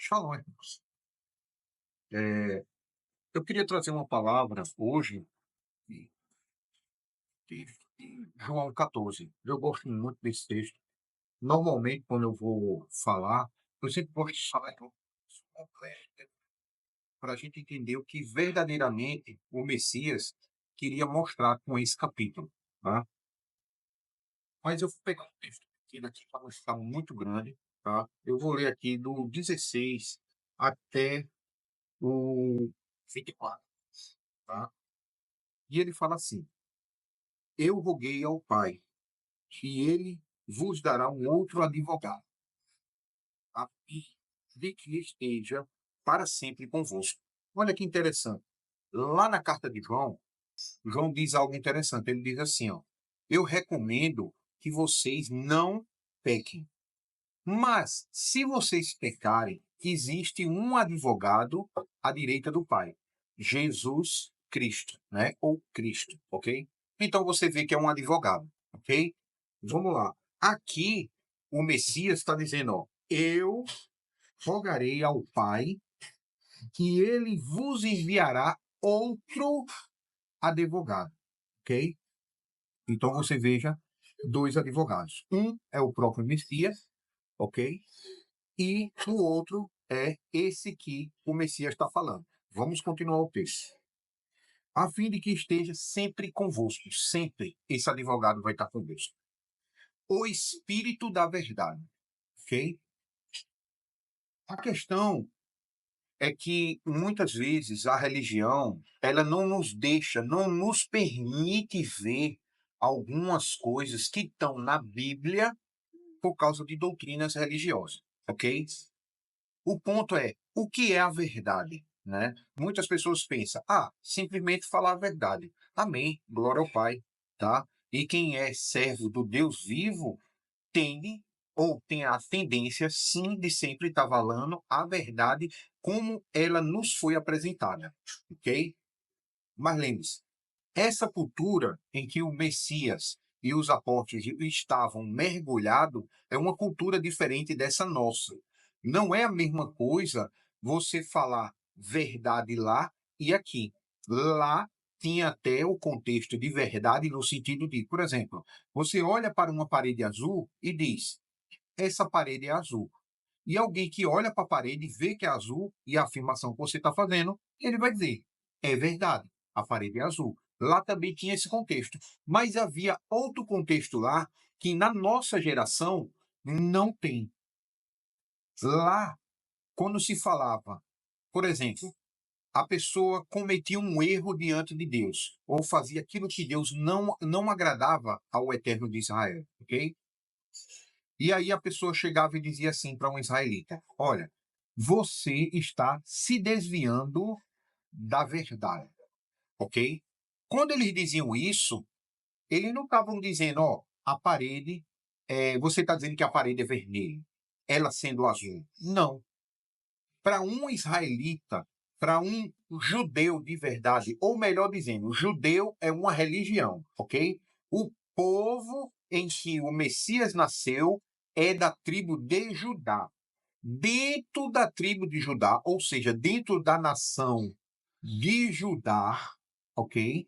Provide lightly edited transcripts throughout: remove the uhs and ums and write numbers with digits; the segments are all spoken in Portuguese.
Shalom, irmãos. Eu queria trazer uma palavra hoje de, de João 14. Eu gosto muito desse texto. Normalmente, quando eu vou falar, eu sempre gosto de falar de um texto completo, para a gente entender o que verdadeiramente o Messias queria mostrar com esse capítulo. Tá? Mas eu vou pegar um texto pequeno aqui para não ficar muito grande. Tá? Eu vou ler aqui do 16 até o 24. Tá? E ele fala assim: Eu roguei ao Pai, que ele vos dará um outro advogado, a fim de que esteja para sempre convosco. Olha que interessante. Lá na carta de João, João diz algo interessante. Ele diz assim, ó: Eu recomendo que vocês não pequem. Mas, se vocês pecarem, existe um advogado à direita do Pai, Jesus Cristo, né? Ou Cristo, ok? Então você vê que é um advogado, ok? Vamos lá. Aqui, o Messias está dizendo, ó: Eu rogarei ao Pai que ele vos enviará outro advogado, ok? Então você veja dois advogados. Um é o próprio Messias, ok? E o outro é esse que o Messias está falando. Vamos continuar o texto. A fim de que esteja sempre convosco, sempre esse advogado vai estar convosco. O Espírito da Verdade, ok? A questão é que muitas vezes a religião, ela não nos deixa, não nos permite ver algumas coisas que estão na Bíblia por causa de doutrinas religiosas, ok? O ponto é, o que é a verdade? Né? Muitas pessoas pensam, simplesmente falar a verdade. Amém, glória ao Pai, tá? E quem é servo do Deus vivo tende ou tem a tendência, sim, de sempre estar falando a verdade como ela nos foi apresentada, ok? Mas lembre-se, essa cultura em que o Messias e os apóstolos estavam mergulhados é uma cultura diferente dessa nossa. Não é a mesma coisa você falar verdade lá e aqui. Lá tinha até o contexto de verdade no sentido de, por exemplo, você olha para uma parede azul e diz: essa parede é azul. E alguém que olha para a parede e vê que é azul e a afirmação que você está fazendo, ele vai dizer: é verdade, a parede é azul. Lá também tinha esse contexto. Mas havia outro contexto lá que na nossa geração não tem. Lá, quando se falava, por exemplo, a pessoa cometia um erro diante de Deus, ou fazia aquilo que Deus não agradava ao Eterno de Israel, ok? E aí a pessoa chegava e dizia assim para um israelita: Olha, você está se desviando da verdade, ok? Quando eles diziam isso, eles não estavam dizendo: Ó, a parede, você está dizendo que a parede é vermelha, ela sendo azul. Não. Para um israelita, para um judeu de verdade, ou melhor dizendo, judeu é uma religião, ok? O povo em que o Messias nasceu é da tribo de Judá. Dentro da tribo de Judá, ou seja, dentro da nação de Judá, ok?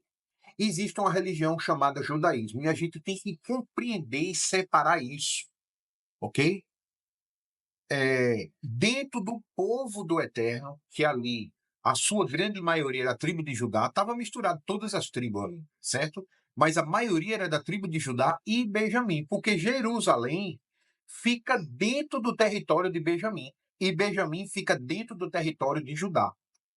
Existe uma religião chamada judaísmo e a gente tem que compreender e separar isso, ok? Dentro do povo do Eterno, que ali a sua grande maioria era a tribo de Judá, estava misturado todas as tribos ali, certo? Mas a maioria era da tribo de Judá e Benjamim, porque Jerusalém fica dentro do território de Benjamim e Benjamim fica dentro do território de Judá.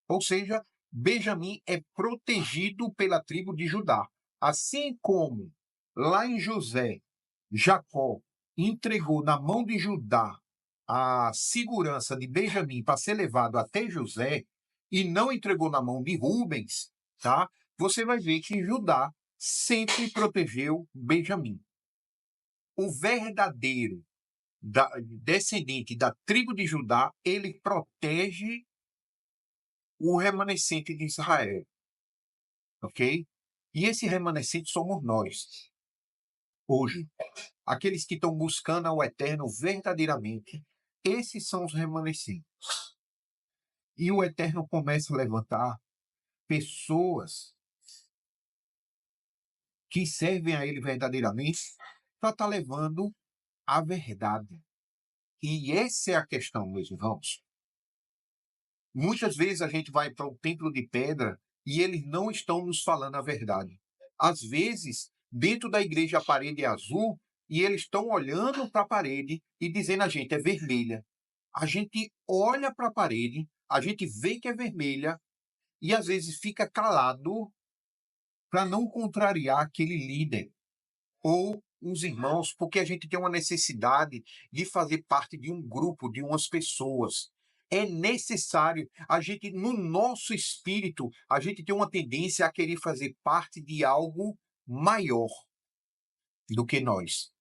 Ou seja, Benjamim é protegido pela tribo de Judá. Assim como lá em José, Jacó entregou na mão de Judá a segurança de Benjamim para ser levado até José e não entregou na mão de Rubens, tá? Você vai ver que Judá sempre protegeu Benjamim. O verdadeiro descendente da tribo de Judá, ele protege o remanescente de Israel, ok? E esse remanescente somos nós, hoje. Aqueles que estão buscando ao Eterno verdadeiramente, esses são os remanescentes. E o Eterno começa a levantar pessoas que servem a Ele verdadeiramente para estar levando a verdade. E essa é a questão, meus irmãos. Muitas vezes a gente vai para o templo de pedra e eles não estão nos falando a verdade. Às vezes, dentro da igreja a parede é azul e eles estão olhando para a parede e dizendo a gente é vermelha. A gente olha para a parede, a gente vê que é vermelha e às vezes fica calado para não contrariar aquele líder ou os irmãos, porque a gente tem uma necessidade de fazer parte de um grupo, de umas pessoas. É necessário, a gente, no nosso espírito, a gente tem uma tendência a querer fazer parte de algo maior do que nós.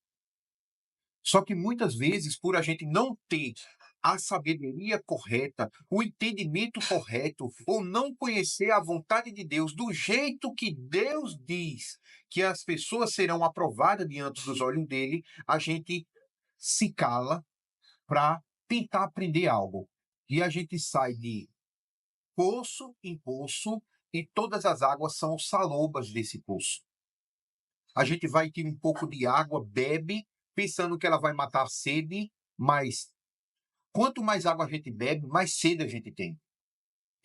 Só que muitas vezes, por a gente não ter a sabedoria correta, o entendimento correto, ou não conhecer a vontade de Deus do jeito que Deus diz que as pessoas serão aprovadas diante dos olhos dele, a gente se cala para tentar aprender algo. E a gente sai de poço em poço e todas as águas são salobas desse poço. A gente vai ter um pouco de água, bebe, pensando que ela vai matar a sede, mas quanto mais água a gente bebe, mais sede a gente tem.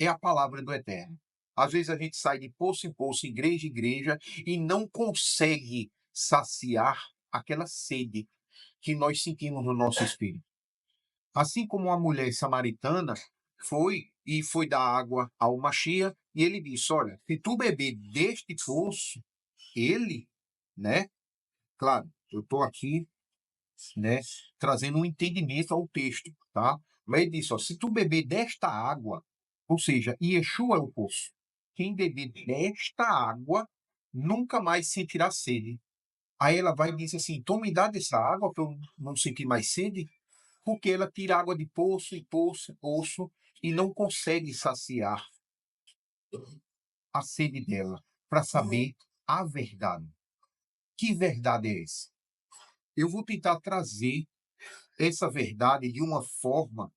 É a palavra do Eterno. Às vezes a gente sai de poço em poço, igreja em igreja, e não consegue saciar aquela sede que nós sentimos no nosso espírito. Assim como a mulher samaritana foi dar água ao Machia, e ele disse, olha, se tu beber deste poço, ele, né? Claro, eu estou aqui, né, trazendo um entendimento ao texto, tá? Mas ele disse, ó, se tu beber desta água, ou seja, Yeshua é o poço. Quem beber desta água nunca mais sentirá sede. Aí ela vai e diz assim, então me dá dessa água para eu não sentir mais sede, porque ela tira água de poço em poço, poço e não consegue saciar a sede dela para saber a verdade. Que verdade é essa? Eu vou tentar trazer essa verdade de uma forma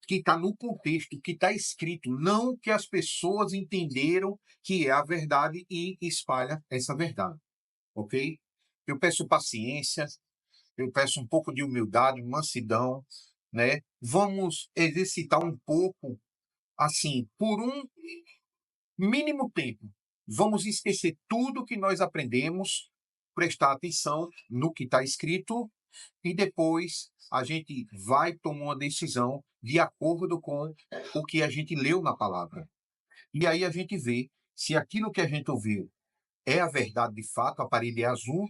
que está no contexto, que está escrito, não que as pessoas entenderam que é a verdade e espalha essa verdade, ok? Eu peço paciência, eu peço um pouco de humildade, mansidão, né? Vamos exercitar um pouco, assim, por um mínimo tempo. Vamos esquecer tudo que nós aprendemos, prestar atenção no que está escrito e depois a gente vai tomar uma decisão de acordo com o que a gente leu na palavra. E aí a gente vê se aquilo que a gente ouviu é a verdade de fato, a parede é azul,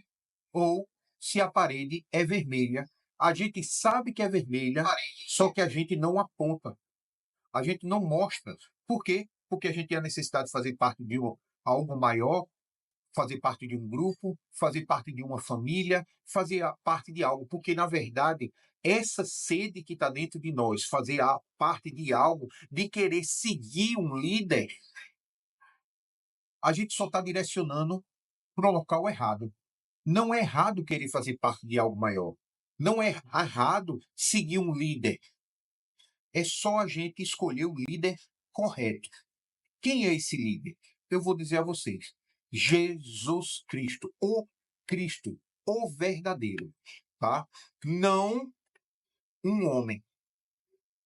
ou se a parede é vermelha. A gente sabe que é vermelha, só que a gente não aponta, a gente não mostra. Por quê? Porque a gente tem a necessidade de fazer parte de algo maior, fazer parte de um grupo, fazer parte de uma família, fazer parte de algo, porque na verdade essa sede que está dentro de nós, fazer parte de algo, de querer seguir um líder, a gente só está direcionando para o local errado. Não é errado querer fazer parte de algo maior. Não é errado seguir um líder. É só a gente escolher o líder correto. Quem é esse líder? Eu vou dizer a vocês. Jesus Cristo, o verdadeiro, tá? Não um homem,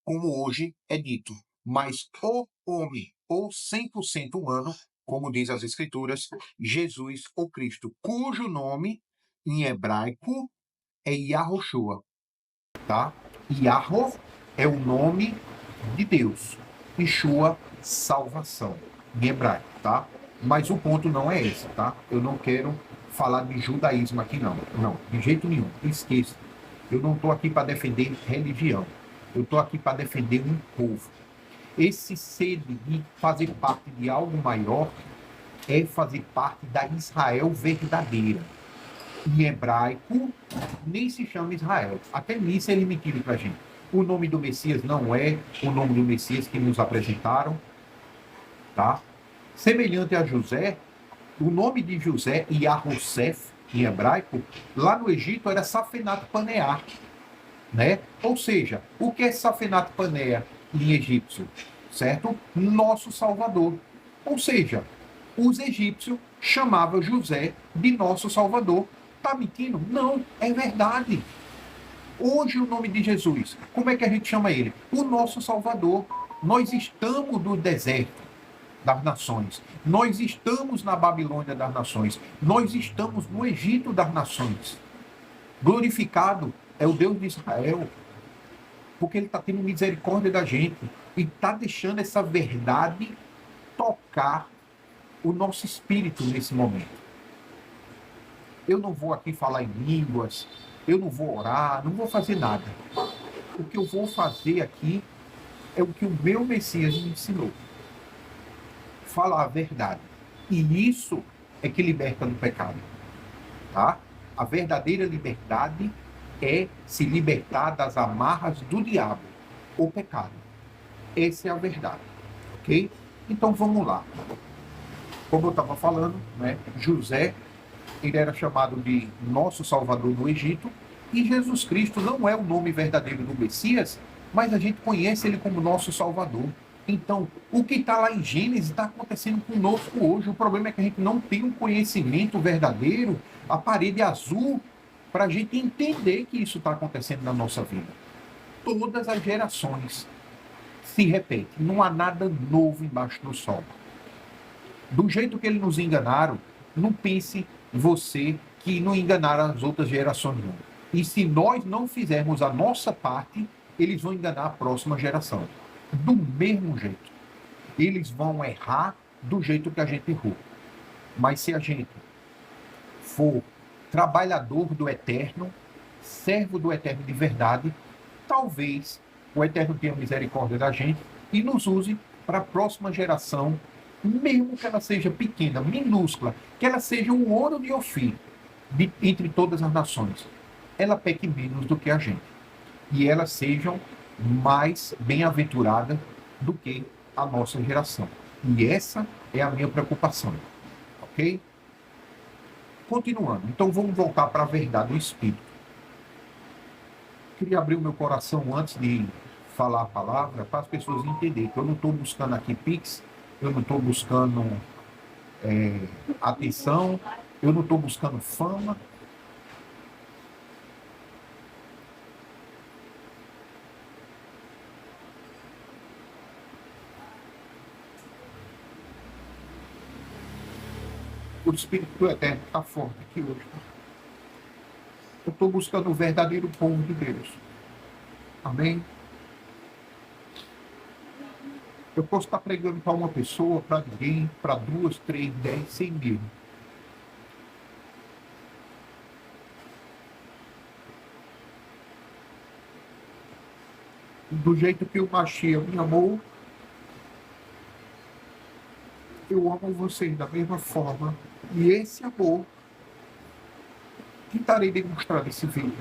como hoje é dito, mas o homem, o 100% humano, como diz as escrituras, Jesus, o Cristo, cujo nome em hebraico é Yahushua, tá? Yahô é o nome de Deus, Yeshua, salvação, em hebraico, tá? Mas o ponto não é esse, tá? Eu não quero falar de judaísmo aqui, não. Não, de jeito nenhum. Esqueça. Eu não estou aqui para defender religião. Eu estou aqui para defender um povo. Esse sede de fazer parte de algo maior é fazer parte da Israel verdadeira. Em hebraico, nem se chama Israel. Até nisso ele mentiu para a gente. O nome do Messias não é o nome do Messias que nos apresentaram, tá? Semelhante a José, o nome de José, Yahosef, em hebraico, lá no Egito era Safenat Paneah, né? Ou seja, o que é Safenat Paneah em egípcio? certo? Nosso Salvador. Ou seja, os egípcios chamavam José de nosso Salvador. Está mentindo? Não, é verdade. Hoje o nome de Jesus, como é que a gente chama ele? O nosso Salvador. Nós estamos no deserto das nações. Nós estamos na Babilônia das nações. Nós estamos no Egito das nações. Glorificado é o Deus de Israel, porque ele está tendo misericórdia da gente e está deixando essa verdade tocar o nosso espírito nesse momento. Eu não vou aqui falar em línguas, eu não vou orar, não vou fazer nada. O que eu vou fazer aqui é o que o meu Messias me ensinou. Falar a verdade. E isso é que liberta do pecado. Tá? A verdadeira liberdade é se libertar das amarras do diabo, o pecado. Essa é a verdade. Ok? Então vamos lá. Como eu estava falando, né, José, ele era chamado de nosso Salvador no Egito, e Jesus Cristo não é o nome verdadeiro do Messias, mas a gente conhece ele como nosso Salvador. Então, o que está lá em Gênesis está acontecendo conosco hoje. O problema é que a gente não tem um conhecimento verdadeiro, a parede azul, para a gente entender que isso está acontecendo na nossa vida. Todas as gerações se repetem, não há nada novo embaixo do sol. Do jeito que eles nos enganaram, não pense você que não enganaram as outras gerações, não. E se nós não fizermos a nossa parte, eles vão enganar a próxima geração. Do mesmo jeito. Eles vão errar do jeito que a gente errou. Mas se a gente for trabalhador do Eterno, servo do Eterno de verdade, talvez o Eterno tenha misericórdia da gente e nos use para a próxima geração, mesmo que ela seja pequena, minúscula, que ela seja um ouro de Ofir entre todas as nações, ela peque menos do que a gente. E elas sejam mais bem-aventuradas do que a nossa geração. E essa é a minha preocupação. Ok? Continuando. Então vamos voltar para a verdade do Espírito. Queria abrir o meu coração antes de falar a palavra para as pessoas entenderem que eu não estou buscando aqui Pix, eu não estou buscando atenção, eu não estou buscando fama. O Espírito do Eterno está forte aqui hoje. Eu estou buscando o verdadeiro povo de Deus. Amém? Eu posso estar pregando para uma pessoa, para ninguém, para 2, 3, 10, 100 mil. Do jeito que o Mashiach me amou, eu amo vocês da mesma forma. E esse amor que estarei demonstrando esse vídeo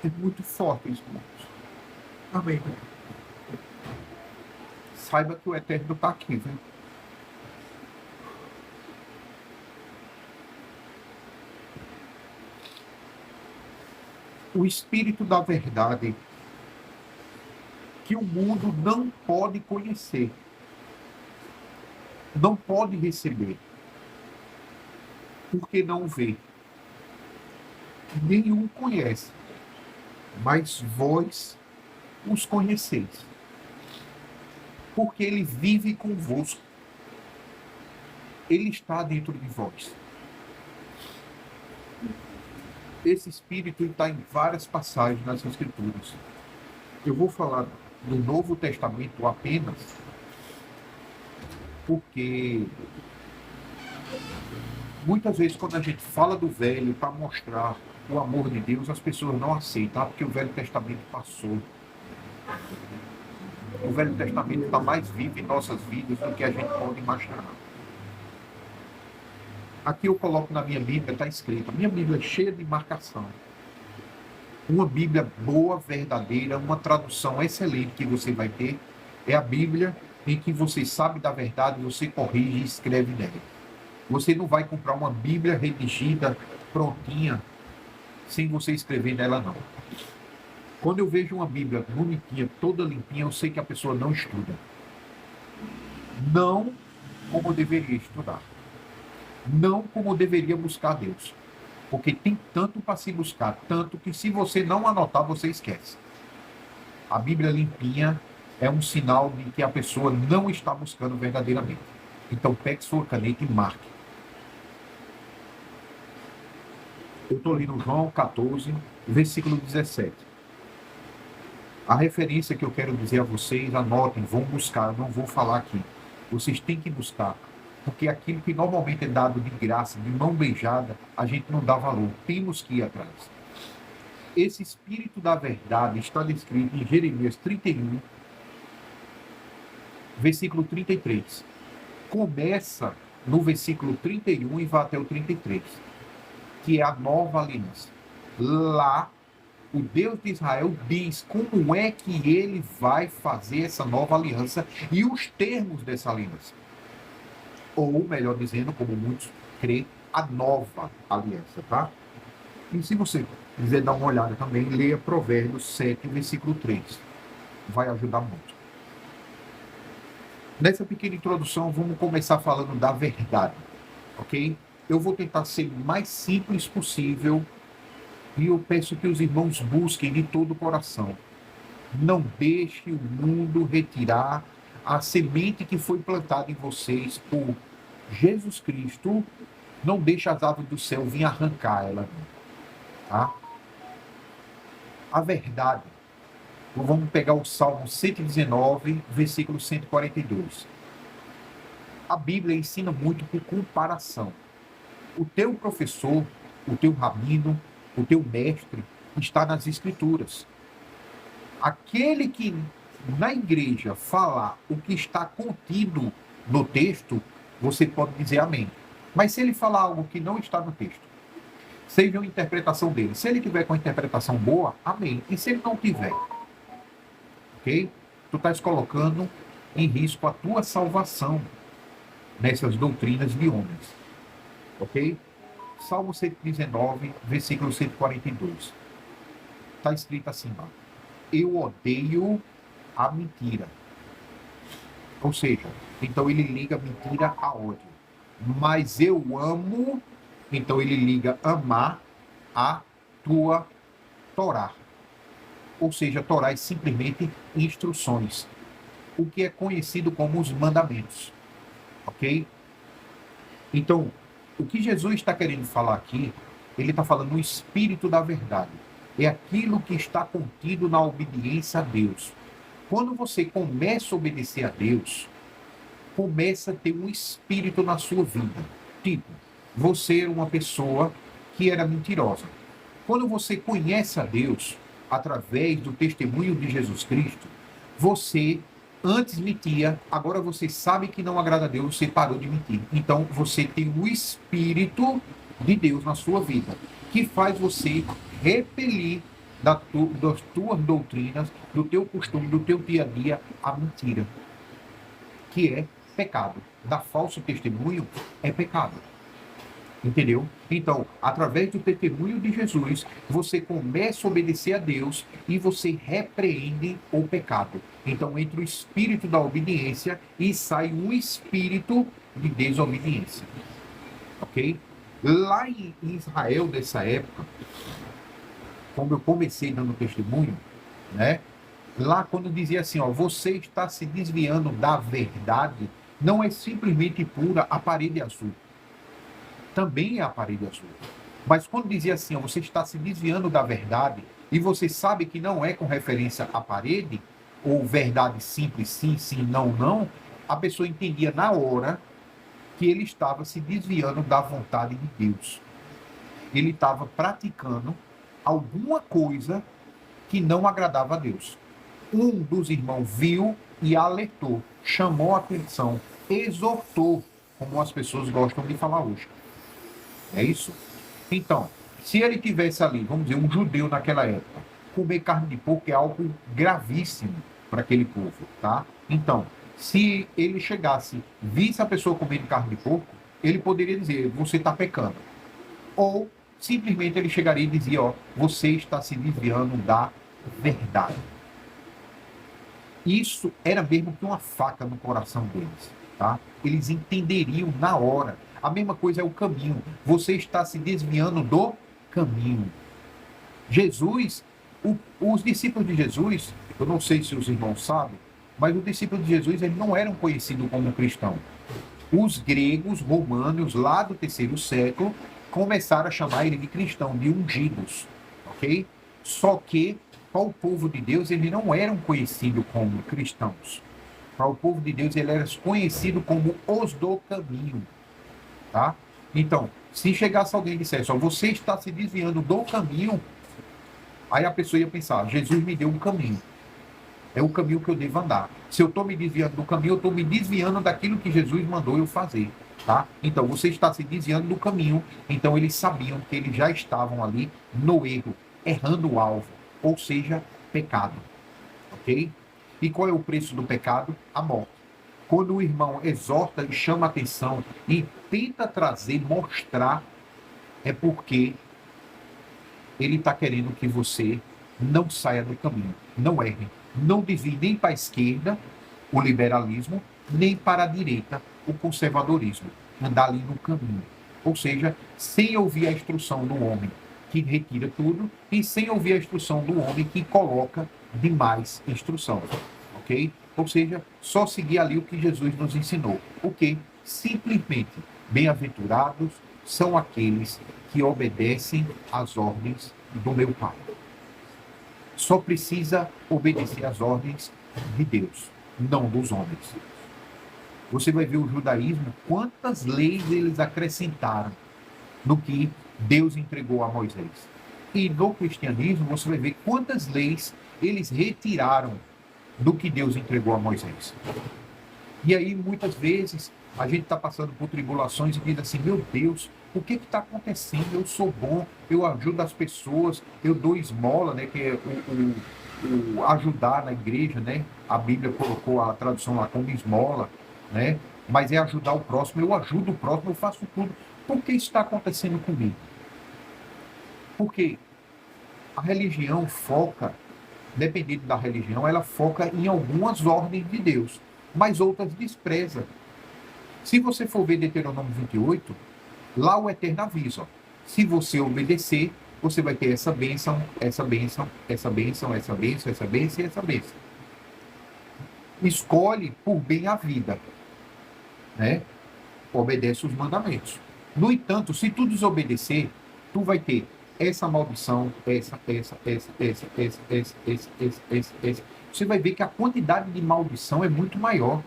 é muito forte, irmãos. Amém. Saiba que o Eterno está aqui, viu? O Espírito da verdade que o mundo não pode conhecer, não pode receber, porque não vê. Nenhum conhece, mas vós os conheceis, porque ele vive convosco. Ele está dentro de vós. Esse Espírito está em várias passagens nas Escrituras. Eu vou falar do Novo Testamento apenas porque muitas vezes quando a gente fala do Velho para mostrar o amor de Deus, as pessoas não aceitam, porque o Velho Testamento passou. O Velho Testamento está mais vivo em nossas vidas do que a gente pode imaginar. Aqui eu coloco na minha Bíblia, está escrito, minha Bíblia é cheia de marcação. Uma Bíblia boa, verdadeira, uma tradução excelente que você vai ter, é a Bíblia em que você sabe da verdade, você corrige e escreve nela. Você não vai comprar uma Bíblia redigida, prontinha, sem você escrever nela, não. Quando eu vejo uma Bíblia bonitinha, toda limpinha, eu sei que a pessoa não estuda. Não como deveria estudar. Não como deveria buscar Deus. Porque tem tanto para se buscar, tanto que se você não anotar, você esquece. A Bíblia limpinha é um sinal de que a pessoa não está buscando verdadeiramente. Então pegue sua caneta e marque. Eu estou lendo João 14, versículo 17. A referência que eu quero dizer a vocês, anotem, vão buscar, eu não vou falar aqui. Vocês têm que buscar. Porque aquilo que normalmente é dado de graça, de mão beijada, a gente não dá valor. Temos que ir atrás. Esse Espírito da verdade está descrito em Jeremias 31, versículo 33. Começa no versículo 31 e vai até o 33, que é a nova aliança. Lá, o Deus de Israel diz como é que ele vai fazer essa nova aliança e os termos dessa aliança. Ou, melhor dizendo, como muitos creem, a nova aliança, tá? E se você quiser dar uma olhada também, leia Provérbios 7, versículo 3. Vai ajudar muito. Nessa pequena introdução, vamos começar falando da verdade, ok? Eu vou tentar ser o mais simples possível e eu peço que os irmãos busquem de todo o coração. Não deixe o mundo retirar a semente que foi plantada em vocês por Jesus Cristo. Não deixe as aves do céu vir arrancar ela, tá? A verdade. Vamos pegar o Salmo 119, versículo 142. A Bíblia ensina muito por comparação. O teu professor, o teu rabino, o teu mestre está nas Escrituras. Aquele que na igreja falar o que está contido no texto, você pode dizer amém. Mas se ele falar algo que não está no texto, seja uma interpretação dele. Se ele tiver com a interpretação boa, amém. E se ele não tiver, ok? Tu estás colocando em risco a tua salvação nessas doutrinas de homens, ok? Salmo 119, versículo 142. Está escrito assim, ó: eu odeio a mentira. Ou seja, então ele liga mentira a ódio. Mas eu amo, então ele liga amar a tua Torá. Ou seja, Torá é simplesmente instruções. O que é conhecido como os mandamentos. Ok? Então, o que Jesus está querendo falar aqui, ele está falando o espírito da verdade. É aquilo que está contido na obediência a Deus. Quando você começa a obedecer a Deus, começa a ter um espírito na sua vida. Tipo, você era uma pessoa que era mentirosa. Quando você conhece a Deus, através do testemunho de Jesus Cristo, você antes mentia, agora você sabe que não agrada a Deus, você parou de mentir. Então você tem o Espírito de Deus na sua vida, que faz você repelir das tuas doutrinas, do teu costume, do teu dia a dia, a mentira, que é pecado. Dar falso testemunho é pecado. Entendeu? Então, através do testemunho de Jesus, você começa a obedecer a Deus e você repreende o pecado. Então, entra o espírito da obediência e sai o espírito de desobediência. Ok? Lá em Israel, dessa época, como eu comecei dando testemunho, né? Lá quando dizia assim, ó, você está se desviando da verdade, não é simplesmente pura a parede azul. Também é a parede azul. Mas quando dizia assim, ó, você está se desviando da verdade e você sabe que não é com referência à parede, ou verdade simples, sim, sim, não, não, a pessoa entendia na hora que ele estava se desviando da vontade de Deus. Ele estava praticando alguma coisa que não agradava a Deus. Um dos irmãos viu e alertou, chamou a atenção, exortou, como as pessoas gostam de falar hoje. É isso? Então, se ele tivesse ali, vamos dizer, um judeu naquela época, comer carne de porco é algo gravíssimo para aquele povo, tá? Então, se ele chegasse, visse a pessoa comendo carne de porco, ele poderia dizer, você está pecando. Ou, simplesmente, ele chegaria e dizia, ó, você está se desviando da verdade. Isso era mesmo que uma faca no coração deles, tá? Eles entenderiam na hora. A mesma coisa é o caminho. Você está se desviando do caminho. Jesus, os discípulos de Jesus, eu não sei se os irmãos sabem, mas os discípulos de Jesus eles não eram conhecidos como cristãos. Os gregos, romanos, lá do terceiro século, começaram a chamar ele de cristão, de ungidos, ok? Só que, para o povo de Deus, eles não eram conhecidos como cristãos. Para o povo de Deus, ele era conhecido como os do caminho, tá? Então, se chegasse alguém e dissesse, ó, você está se desviando do caminho, aí a pessoa ia pensar, Jesus me deu um caminho. É o caminho que eu devo andar. Se eu estou me desviando do caminho, eu estou me desviando daquilo que Jesus mandou eu fazer, tá? Então, você está se desviando do caminho. Então, eles sabiam que eles já estavam ali no erro, errando o alvo, ou seja, pecado, ok? E qual é o preço do pecado? A morte. Quando o irmão exorta e chama atenção e tenta trazer, mostrar, é porque ele está querendo que você não saia do caminho, não erre, não desvie nem para a esquerda, o liberalismo, nem para a direita, o conservadorismo. Andar ali no caminho. Ou seja, sem ouvir a instrução do homem que retira tudo e sem ouvir a instrução do homem que coloca demais instrução. Ok? Ou seja, só seguir ali o que Jesus nos ensinou. O que? Simplesmente, bem-aventurados são aqueles que obedecem às ordens do meu Pai. Só precisa obedecer às ordens de Deus, não dos homens. Você vai ver o judaísmo, quantas leis eles acrescentaram no que Deus entregou a Moisés. E no cristianismo, você vai ver quantas leis eles retiraram do que Deus entregou a Moisés. E aí, muitas vezes, a gente está passando por tribulações e diz assim, meu Deus, o que está acontecendo? Eu sou bom, eu ajudo as pessoas, eu dou esmola, né, que é o ajudar na igreja, né? A Bíblia colocou a tradução lá como esmola, né? Mas é ajudar o próximo, eu ajudo o próximo, eu faço tudo. Por que isso está acontecendo comigo? Porque a religião foca, dependendo da religião, ela foca em algumas ordens de Deus, mas outras despreza. Se você for ver Deuteronômio 28, lá o Eterno avisa, ó, se você obedecer, você vai ter essa bênção, essa bênção, essa bênção, essa bênção, essa bênção e essa bênção. Escolhe por bem a vida, né? Obedece os mandamentos. No entanto, se tu desobedecer, tu vai ter essa maldição, essa. Você vai ver que a quantidade de maldição é muito maior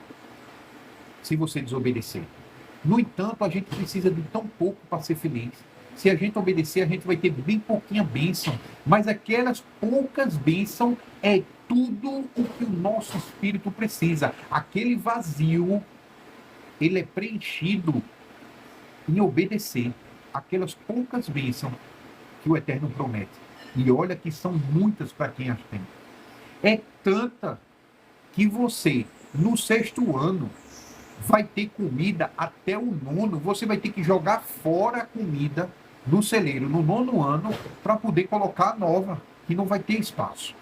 se você desobedecer. No entanto, a gente precisa de tão pouco para ser feliz. Se a gente obedecer, a gente vai ter bem pouquinha bênção. Mas aquelas poucas bênçãos é tudo o que o nosso espírito precisa. Aquele vazio, ele é preenchido em obedecer aquelas poucas bênçãos que o Eterno promete. E olha que são muitas para quem as tem. É tanta que você, no 6º ano, vai ter comida até o 9º. Você vai ter que jogar fora a comida do celeiro no 9º ano para poder colocar a nova, que não vai ter espaço.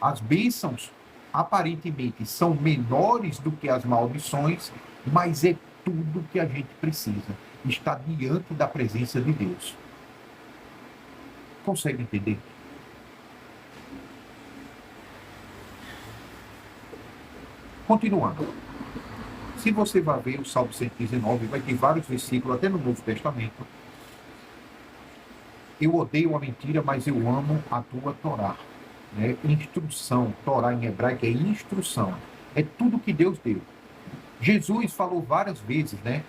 As bênçãos, aparentemente, são menores do que as maldições, mas é tudo que a gente precisa. Está diante da presença de Deus. Consegue entender? Continuando. Se você vai ver o Salmo 119, vai ter vários versículos, até no Novo Testamento. Eu odeio a mentira, mas eu amo a tua Torá. Né? Instrução, Torá em hebraico é instrução. É tudo que Deus deu. Jesus falou várias vezes, né,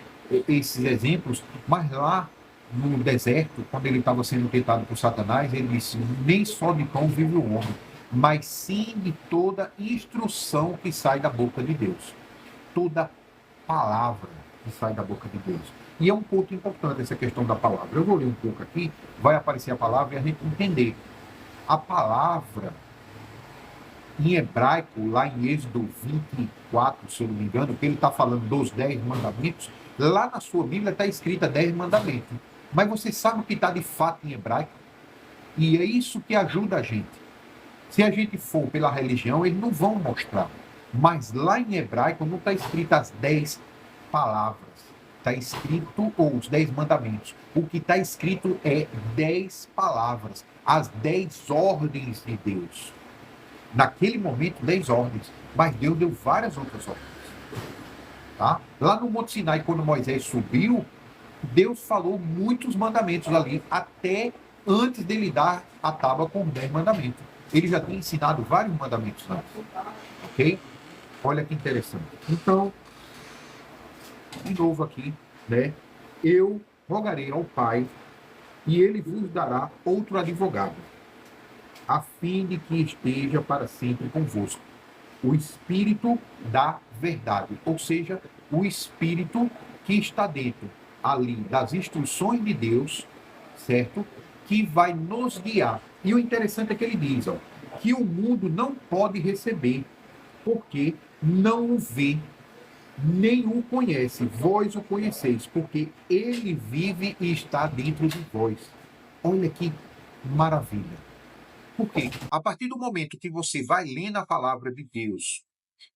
esses exemplos, mas lá no deserto, quando ele estava sendo tentado por Satanás, ele disse, nem só de pão vive o homem, mas sim de toda instrução que sai da boca de Deus. Toda palavra que sai da boca de Deus. E é um ponto importante essa questão da palavra. Eu vou ler um pouco aqui, vai aparecer a palavra e a gente entender. A palavra, em hebraico, lá em Êxodo 24, se eu não me engano, que ele está falando dos 10 mandamentos, lá na sua Bíblia está escrita 10 mandamentos. Mas você sabe o que está de fato em hebraico? E é isso que ajuda a gente. Se a gente for pela religião, eles não vão mostrar. Mas lá em hebraico não está escrito as 10 palavras. Está escrito, ou os 10 mandamentos. O que está escrito é 10 palavras. As 10 ordens de Deus. Naquele momento, 10 ordens. Mas Deus deu várias outras ordens. Tá? Lá no Monte Sinai, quando Moisés subiu, Deus falou muitos mandamentos ali, até antes dele dar a tábua com 10 mandamentos. Ele já tinha ensinado vários mandamentos antes. Ok? Olha que interessante. Então, de novo aqui, né? Eu rogarei ao Pai e ele vos dará outro advogado, a fim de que esteja para sempre convosco. O Espírito da verdade, ou seja, o Espírito que está dentro ali das instruções de Deus, certo? Que vai nos guiar. E o interessante é que ele diz, ó, que o mundo não pode receber, porque não o vê, nem o conhece. Vós o conheceis, porque ele vive e está dentro de vós. Olha que maravilha. Por quê? A partir do momento que você vai lendo a palavra de Deus,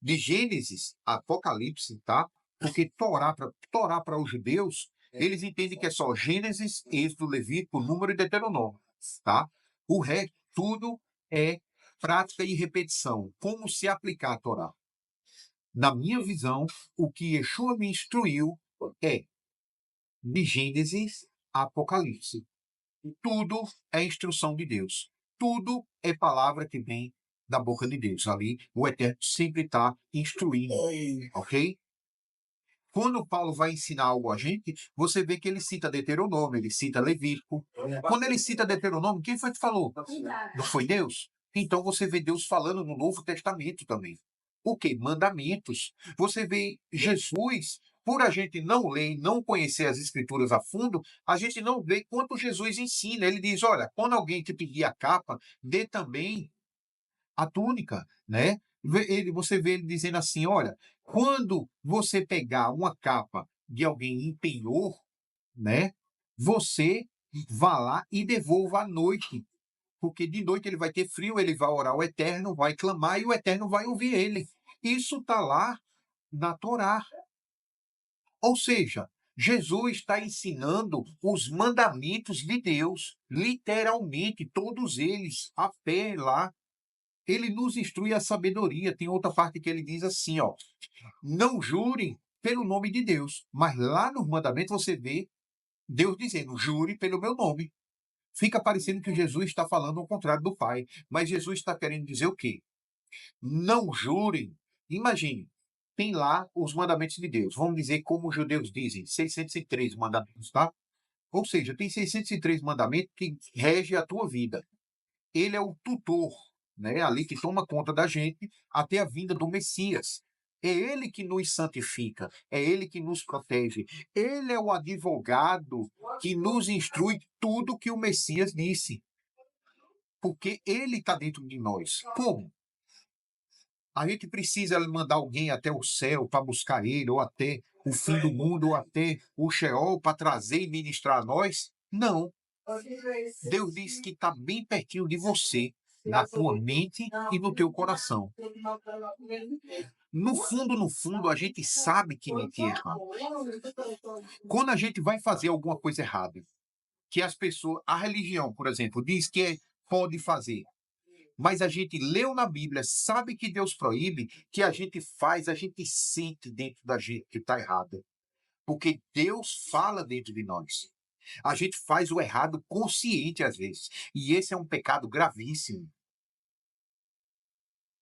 de Gênesis a Apocalipse, tá? Porque Torá para os judeus, eles entendem que é só Gênesis, Êxodo, Levítico, Número e Deuteronômio, tá? O resto, tudo é prática e repetição. Como se aplicar a Torá? Na minha visão, o que Yeshua me instruiu é de Gênesis a Apocalipse. Tudo é instrução de Deus. Tudo é palavra que vem da boca de Deus. Ali, o Eterno sempre está instruindo, ok? Quando Paulo vai ensinar algo a gente, você vê que ele cita Deuteronômio, ele cita Levítico. Quando ele cita Deuteronômio, quem foi que falou? Não foi Deus? Então você vê Deus falando no Novo Testamento também. O quê? Mandamentos. Você vê Jesus, por a gente não ler e não conhecer as Escrituras a fundo, a gente não vê quanto Jesus ensina. Ele diz, olha, quando alguém te pedir a capa, dê também a túnica, né? Você vê ele dizendo assim, olha, quando você pegar uma capa de alguém em penhor, né? Você vá lá e devolva à noite, porque de noite ele vai ter frio, ele vai orar ao Eterno, vai clamar e o Eterno vai ouvir ele. Isso está lá na Torá. Ou seja, Jesus está ensinando os mandamentos de Deus, literalmente, todos eles, a pé lá. Ele nos instrui a sabedoria. Tem outra parte que ele diz assim, ó, não jurem pelo nome de Deus. Mas lá no mandamento você vê Deus dizendo, jure pelo meu nome. Fica parecendo que Jesus está falando ao contrário do Pai. Mas Jesus está querendo dizer o quê? Não jurem. Imagine, tem lá os mandamentos de Deus. Vamos dizer como os judeus dizem, 603 mandamentos, tá? Ou seja, tem 603 mandamentos que regem a tua vida. Ele é o tutor, né, ali que toma conta da gente até a vinda do Messias. É ele que nos santifica, é ele que nos protege. Ele é o advogado que nos instrui tudo que o Messias disse, porque ele está dentro de nós. Como? A gente precisa mandar alguém até o céu para buscar ele, ou até o fim do mundo, ou até o Sheol para trazer e ministrar a nós? Não. Deus diz que está bem pertinho de você, na tua mente e no teu coração. No fundo, a gente sabe que mentir é errado. Quando a gente vai fazer alguma coisa errada, que as pessoas, a religião, por exemplo, diz que pode fazer, mas a gente leu na Bíblia, sabe que Deus proíbe, que a gente faz, a gente sente dentro da gente que está errado. Porque Deus fala dentro de nós. A gente faz o errado consciente às vezes. E esse é um pecado gravíssimo,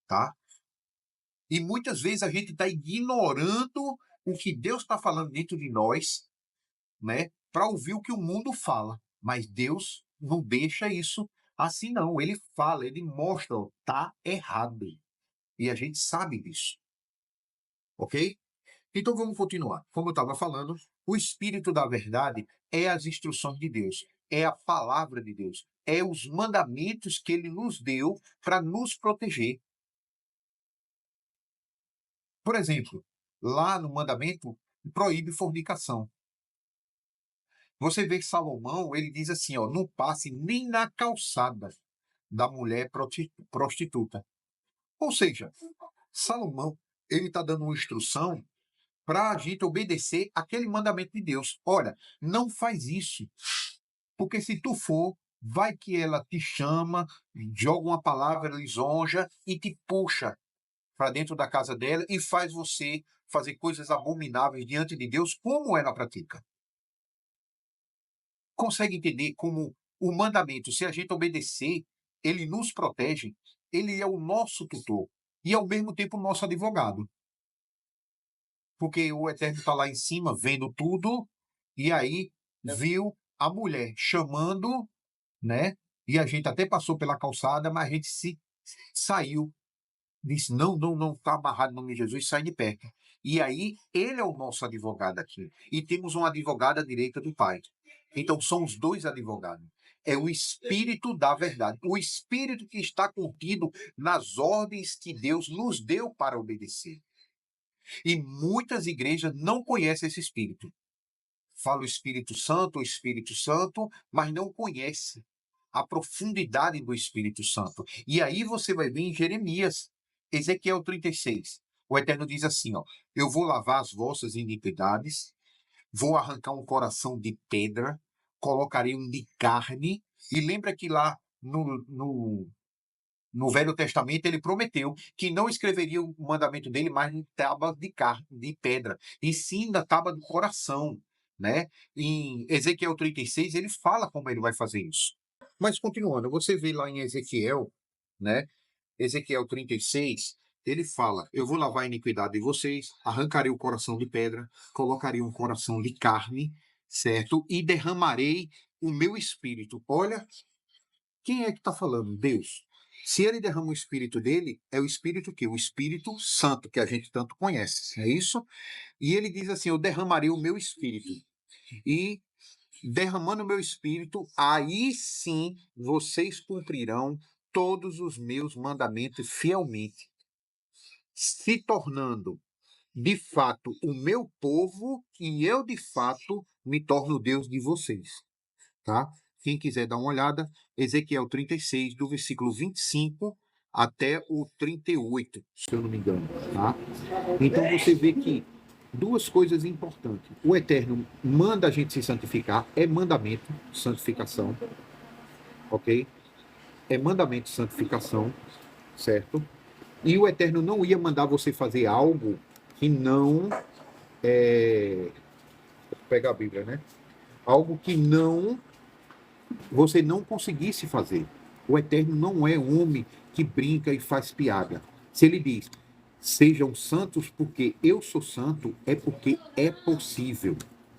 tá? E muitas vezes a gente está ignorando o que Deus está falando dentro de nós, né? Para ouvir o que o mundo fala. Mas Deus não deixa isso assim, não. Ele fala, ele mostra, ó, tá errado. E a gente sabe disso. Ok? Então vamos continuar. Como eu estava falando, o Espírito da Verdade é as instruções de Deus, é a palavra de Deus, é os mandamentos que ele nos deu para nos proteger. Por exemplo, lá no mandamento proíbe fornicação. Você vê que Salomão, ele diz assim, ó, não passe nem na calçada da mulher prostituta. Ou seja, Salomão, ele está dando uma instrução para a gente obedecer aquele mandamento de Deus. Olha, não faz isso, porque se tu for, vai que ela te chama, joga uma palavra lisonja e te puxa para dentro da casa dela e faz você fazer coisas abomináveis diante de Deus, como ela pratica. Consegue entender como o mandamento, se a gente obedecer, ele nos protege, ele é o nosso tutor e ao mesmo tempo o nosso advogado. Porque o Eterno está lá em cima vendo tudo e aí viu a mulher chamando, né? E a gente até passou pela calçada, mas a gente se saiu, disse: não, não, não, está amarrado no nome de Jesus, sai de perto. E aí, ele é o nosso advogado aqui. E temos um advogado à direita do Pai. Então, são os dois advogados. É o Espírito da verdade. O Espírito que está contido nas ordens que Deus nos deu para obedecer. E muitas igrejas não conhecem esse Espírito. Fala o Espírito Santo, mas não conhece a profundidade do Espírito Santo. E aí você vai ver em Jeremias, Ezequiel 36. O Eterno diz assim, ó: eu vou lavar as vossas iniquidades, vou arrancar um coração de pedra, colocarei um de carne. E lembra que lá no Velho Testamento ele prometeu que não escreveria o mandamento dele mais em tábua de carne, de pedra, e sim na tábua do coração, né? Em Ezequiel 36 ele fala como ele vai fazer isso. Mas continuando, você vê lá em Ezequiel, né? Ezequiel 36, ele fala: eu vou lavar a iniquidade de vocês, arrancarei o coração de pedra, colocarei um coração de carne, certo? E derramarei o meu espírito. Olha, quem é que está falando? Deus. Se ele derrama o espírito dele, é o espírito que? O Espírito Santo, que a gente tanto conhece, é isso? E ele diz assim: eu derramarei o meu espírito. E derramando o meu espírito, aí sim vocês cumprirão todos os meus mandamentos fielmente, se tornando de fato o meu povo e eu de fato me torno Deus de vocês, tá? Quem quiser dar uma olhada, Ezequiel 36, do versículo 25 até o 38, se eu não me engano, tá? Então você vê que duas coisas importantes. O Eterno manda a gente se santificar, é mandamento, santificação, ok? É mandamento, santificação, certo? E o Eterno não ia mandar você fazer algo que não vou pegar a Bíblia, né? Algo que não você não conseguisse fazer. O Eterno não é homem que brinca e faz piada. Se ele diz: sejam santos porque eu sou santo, é porque é possível,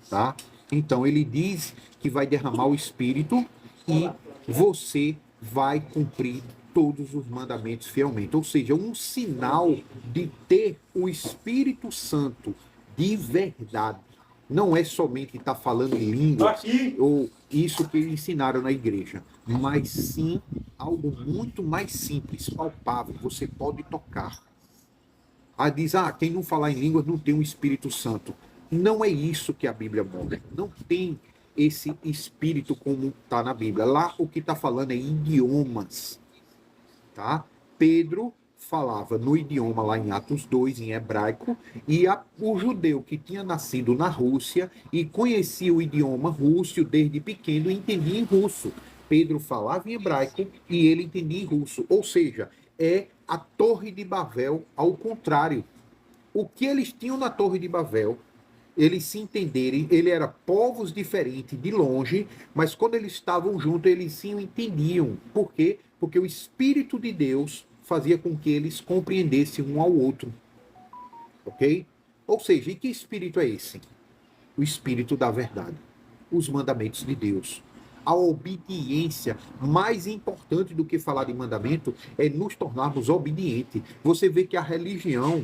tá? Então ele diz que vai derramar o Espírito e você vai cumprir todos os mandamentos fielmente. Ou seja, um sinal de ter o Espírito Santo de verdade. Não é somente estar falando em línguas ou isso que ensinaram na igreja, mas sim algo muito mais simples, palpável, você pode tocar. Diz, quem não falar em línguas não tem um Espírito Santo. Não é isso que a Bíblia mostra. Não tem esse Espírito como está na Bíblia. Lá o que está falando é idiomas, tá? Pedro falava no idioma lá em Atos 2, em hebraico, e o judeu que tinha nascido na Rússia e conhecia o idioma russo desde pequeno entendia em russo. Pedro falava em hebraico e ele entendia em russo. Ou seja, é a Torre de Babel ao contrário. O que eles tinham na Torre de Babel, eles se entenderem, ele era povos diferentes de longe, mas quando eles estavam juntos, eles se entendiam. Por quê? Porque o Espírito de Deus fazia com que eles compreendessem um ao outro. Ok? Ou seja, e que espírito é esse? O Espírito da verdade. Os mandamentos de Deus. A obediência, mais importante do que falar de mandamento, é nos tornarmos obedientes. Você vê que a religião,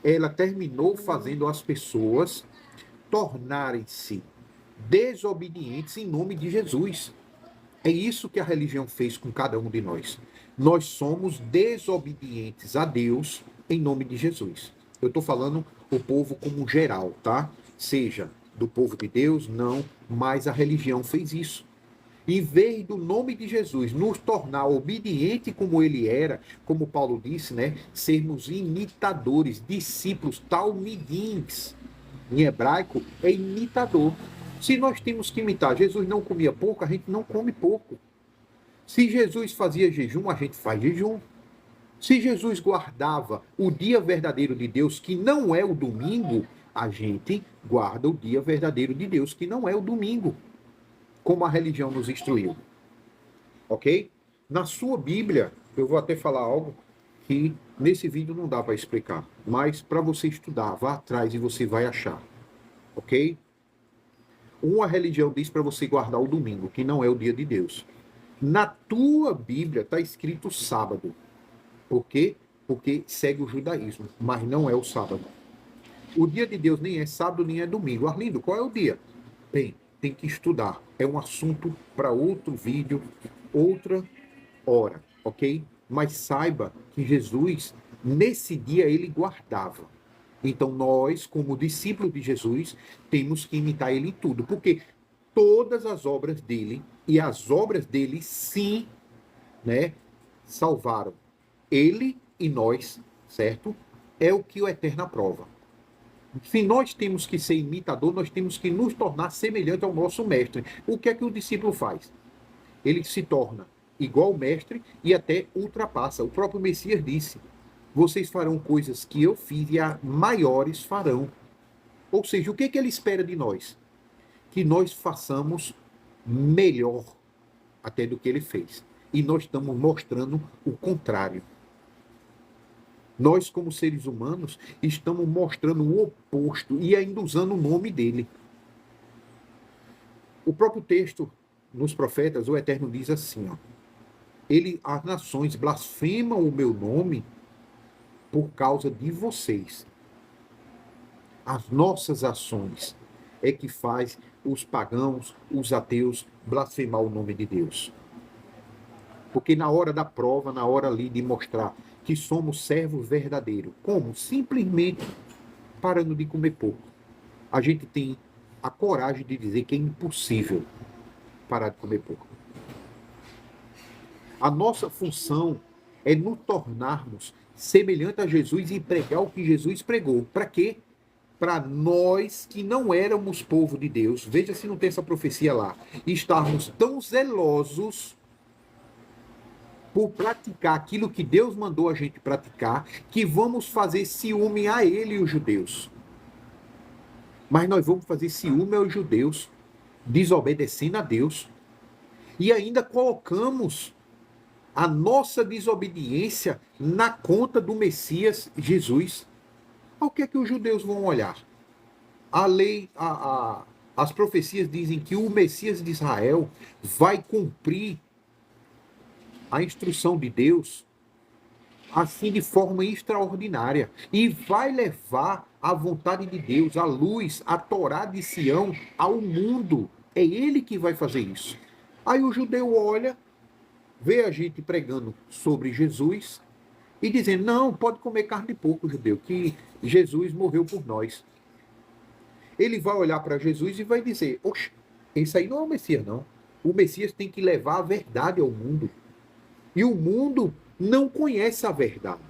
ela terminou fazendo as pessoas tornarem-se desobedientes em nome de Jesus. É isso que a religião fez com cada um de nós. Nós somos desobedientes a Deus em nome de Jesus. Eu estou falando o povo como geral, tá? Seja do povo de Deus, não, mas a religião fez isso. Em vez do nome de Jesus nos tornar obediente como ele era, como Paulo disse, né? Sermos imitadores, discípulos, talmidins. Em hebraico é imitador. Se nós temos que imitar, Jesus não comia pouco, a gente não come pouco. Se Jesus fazia jejum, a gente faz jejum. Se Jesus guardava o dia verdadeiro de Deus, que não é o domingo, a gente guarda o dia verdadeiro de Deus, que não é o domingo, como a religião nos instruiu. Ok? Na sua Bíblia, eu vou até falar algo que nesse vídeo não dá para explicar, mas para você estudar, vá atrás e você vai achar. Ok? Uma religião diz para você guardar o domingo, que não é o dia de Deus. Na tua Bíblia está escrito sábado. Por quê? Porque segue o judaísmo, mas não é o sábado. O dia de Deus nem é sábado, nem é domingo. Arlindo, qual é o dia? Bem, tem que estudar. É um assunto para outro vídeo, outra hora, ok? Mas saiba que Jesus, nesse dia, ele guardava. Então, nós, como discípulos de Jesus, temos que imitar ele em tudo, porque todas as obras dele, e as obras dele, sim, né, salvaram ele e nós, certo? É o que o Eterno aprova. Se nós temos que ser imitador, nós temos que nos tornar semelhante ao nosso mestre. O que é que o discípulo faz? Ele se torna igual ao mestre e até ultrapassa. O próprio Messias disse: vocês farão coisas que eu fiz e a maiores farão. Ou seja, o que é que ele espera de nós? Que nós façamos melhor até do que ele fez. E nós estamos mostrando o contrário. Nós, como seres humanos, estamos mostrando o oposto e ainda usando o nome dele. O próprio texto, nos profetas, o Eterno diz assim, ó, as nações blasfemam o meu nome por causa de vocês. As nossas ações é que faz os pagãos, os ateus, blasfemar o nome de Deus. Porque na hora da prova, na hora ali de mostrar que somos servos verdadeiros, como? Simplesmente parando de comer pouco. A gente tem a coragem de dizer que é impossível parar de comer pouco. A nossa função é nos tornarmos semelhante a Jesus e pregar o que Jesus pregou. Para quê? Para nós que não éramos povo de Deus, veja se não tem essa profecia lá, estarmos tão zelosos por praticar aquilo que Deus mandou a gente praticar, que vamos fazer ciúme a ele e os judeus. Mas nós vamos fazer ciúme aos judeus, desobedecendo a Deus, e ainda colocamos a nossa desobediência na conta do Messias Jesus. O que é que os judeus vão olhar? A lei, as profecias dizem que o Messias de Israel vai cumprir a instrução de Deus assim de forma extraordinária e vai levar a vontade de Deus, a luz, a Torá de Sião ao mundo. É ele que vai fazer isso. Aí o judeu olha, vê a gente pregando sobre Jesus e dizendo, não, pode comer carne de porco, judeu, que Jesus morreu por nós. Ele vai olhar para Jesus e vai dizer, oxe, esse aí não é o Messias, não. O Messias tem que levar a verdade ao mundo. E o mundo não conhece a verdade.